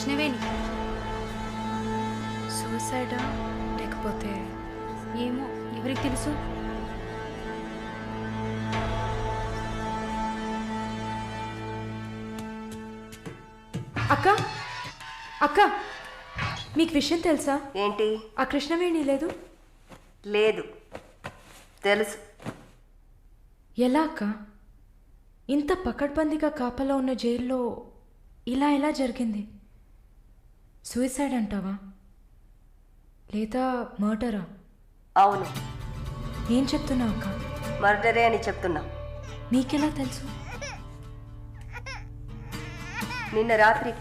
కృష్ణవేణి. సూసైడా లేకపోతే ఏమో, ఎవరికి తెలుసు. అక్క అక్క, మీకు విషయం తెలుసా? ఏంటి? ఆ కృష్ణవేణి లేదు. లేదు, తెలుసు. ఎలా అక్క? ఇంత పకడ్బందీగా కాపలా ఉన్న జైల్లో ఇలా ఎలా జరిగింది? సూసైడ్ అంటావా లేదా మర్డరా? అవును. ఏం చెప్తున్నావు అక్క? మర్డరే అని చెప్తున్నా. మీకెలా తెలుసు? నిన్న రాత్రి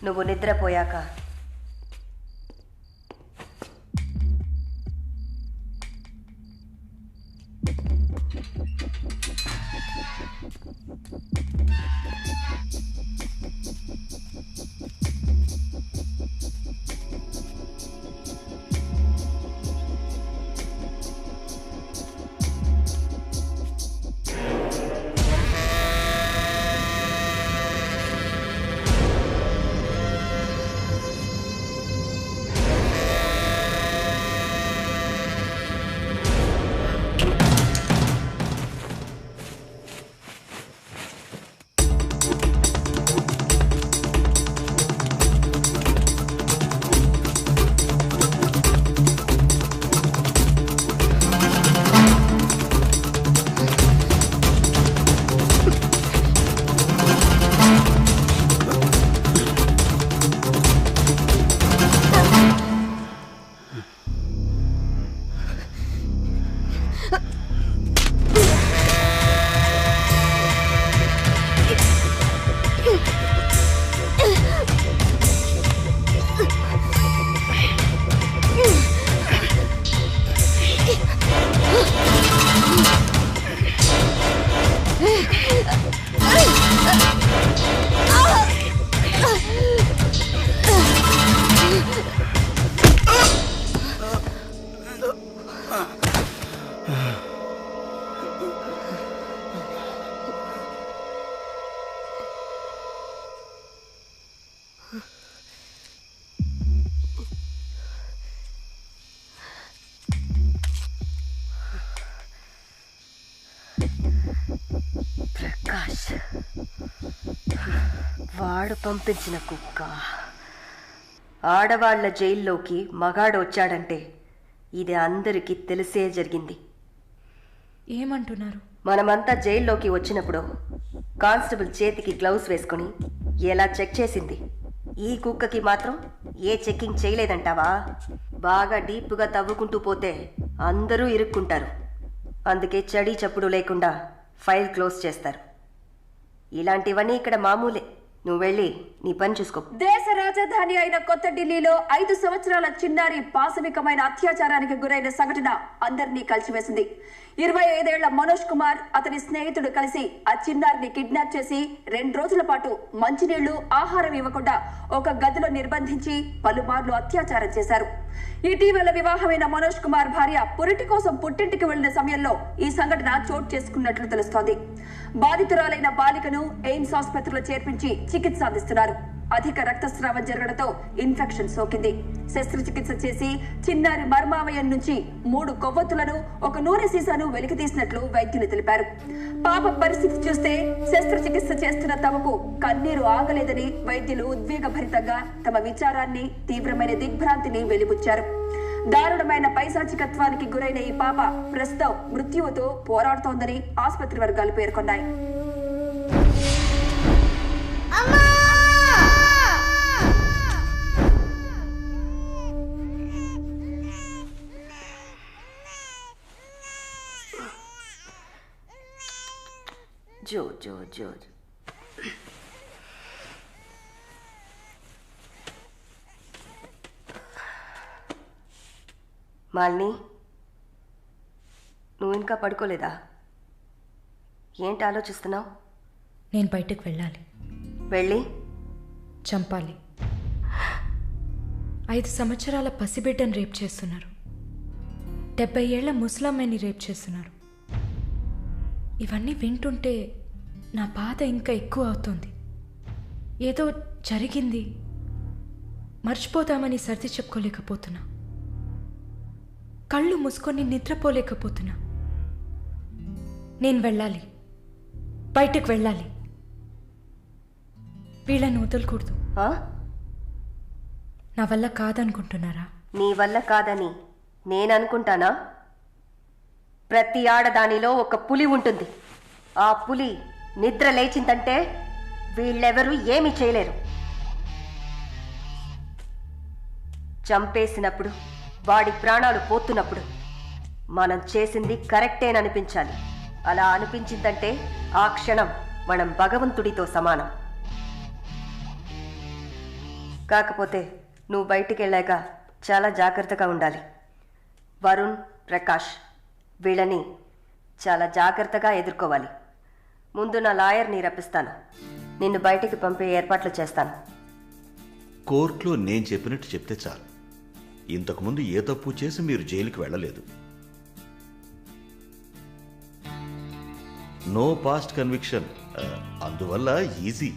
నువ్వు నిద్రపోయాక ప్రకాష్ వాడు పంపించిన కుక్క. ఆడవాళ్ల జైల్లోకి మగాడు వచ్చాడంటే ఇది అందరికీ తెలిసే జరిగింది. ఏమంటున్నారు? మనమంతా జైల్లోకి వచ్చినప్పుడు కానిస్టేబుల్ చేతికి గ్లౌస్ వేసుకుని ఎలా చెక్ చేసింది, ఈ కుక్కకి మాత్రం ఏ చెక్కింగ్ చేయలేదంటావా? బాగా డీప్గా తవ్వుకుంటూ పోతే అందరూ ఇరుక్కుంటారు. అందుకే చడి చప్పుడు లేకుండా ఫైల్ క్లోజ్ చేస్తారు. ఇలాంటివన్నీ ఇక్కడ మామూలే. నువ్వు వెళ్ళి నీ పని చూసుకో. దేశ రాజధాని అయిన కొత్త ఢిల్లీలో 5 సంవత్సరాల చిన్నారి పాశవికమైన అత్యాచారానికి గురైన సంఘటన అందరినీ కలిసివేసింది. 25 ఏళ్ల మనోజ్ కుమార్ అతని స్నేహితుడు కలిసి ఆ చిన్నారిని కిడ్నాప్ చేసి 2 రోజుల పాటు మంచినీళ్లు, ఆహారం ఇవ్వకుండా ఒక గదిలో నిర్బంధించి పలుమార్లు అత్యాచారం చేశారు. ఇటీవల వివాహమైన మనోజ్ కుమార్ భార్య పురిటి కోసం పుట్టింటికి వెళ్లిన సమయంలో ఈ సంఘటన చోటు చేసుకున్నట్లు తెలుస్తోంది. బాధితురాలైన బాలికను ఎయిమ్స్ ఆసుపత్రిలో చేర్పించి చికిత్స అందిస్తున్నారు. అధిక రక్తస్రావం జరగడంతో ఇన్ఫెక్షన్ సోకింది. శస్త్రచికిత్స చేసి చిన్నారి మర్మావయం నుంచి 3 కొవ్వొత్తులను, ఒక నూనె సీసాను వెలికి తీసినట్లు వైద్యులు తెలిపారు. పాప పరిస్థితి చూస్తే శస్త్రచికిత్స చేస్తున్న తమకు కన్నీరు ఆగలేదని వైద్యులు ఉద్వేగభరితంగా తమ విచారాన్ని, తీవ్రమైన దిగ్భ్రాంతిని వెలిబుచ్చారు. దారుణమైన పైశాచికత్వానికి గురైన ఈ పాప ప్రస్తుతం మృత్యువుతో పోరాడుతోందని ఆసుపత్రి వర్గాలు పేర్కొన్నాయి. జో జో జో మాలిని, నువ్వు ఇంకా పడుకోలేదా? ఏంటి ఆలోచిస్తున్నావు? నేను బయటకు వెళ్ళాలి. వెళ్ళి చంపాలి. 5 సంవత్సరాల పసిబిడ్డను రేప్ చేస్తున్నారు. 70 ఏళ్ల ముసలమ్మని రేప్ చేస్తున్నారు. ఇవన్నీ వింటుంటే నా బాధ ఇంకా ఎక్కువ అవుతుంది. ఏదో జరిగింది, మర్చిపోదామని సర్ది చెప్పుకోలేకపోతున్నా. కళ్ళు మూసుకొని నిద్రపోలేకపోతున్నా. నేను వెళ్ళాలి, బయటకు వెళ్ళాలి. వీళ్ళని వదలకూడదు. ఆ? నా వల్ల కాదనుకుంటున్నారా? నీ వల్ల కాదని నేననుకుంటానా? ప్రతి ఆడదానిలో ఒక పులి ఉంటుంది. ఆ పులి నిద్ర లేచిందంటే వీళ్ళెవరూ ఏమీ చేయలేరు. చంపేసినప్పుడు, వాడి ప్రాణాలు పోతున్నప్పుడు మనం చేసింది కరెక్టేననిపించాలి. అలా అనిపించిందంటే ఆ క్షణం మనం భగవంతుడితో సమానం. కాకపోతే నువ్వు బయటికి వెళ్ళాక చాలా జాగ్రత్తగా ఉండాలి. వరుణ్, ప్రకాష్ వీళ్ళని చాలా జాగ్రత్తగా ఎదుర్కోవాలి. ముందు నా లాయర్ని రప్పిస్తాను. నిన్ను బయటికి పంపే ఏర్పాట్లు చేస్తాను. కోర్టులో నేను చెప్పినట్టు చెప్తే చాలు. ఇంతకుముందు ఏ తప్పు చేసి మీరు జైలుకి వెళ్ళలేదు. No past conviction. అందువల్ల ఈజీ.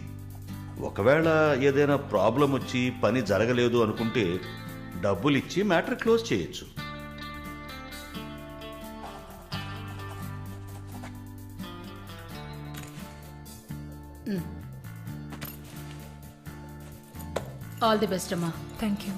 ఒకవేళ ఏదైనా ప్రాబ్లం వచ్చి పని జరగలేదు అనుకుంటే డబ్బులు ఇచ్చి మ్యాటర్ క్లోజ్ చేయొచ్చు. ఆల్ ది బెస్ట్ అమ్మా. Thank you.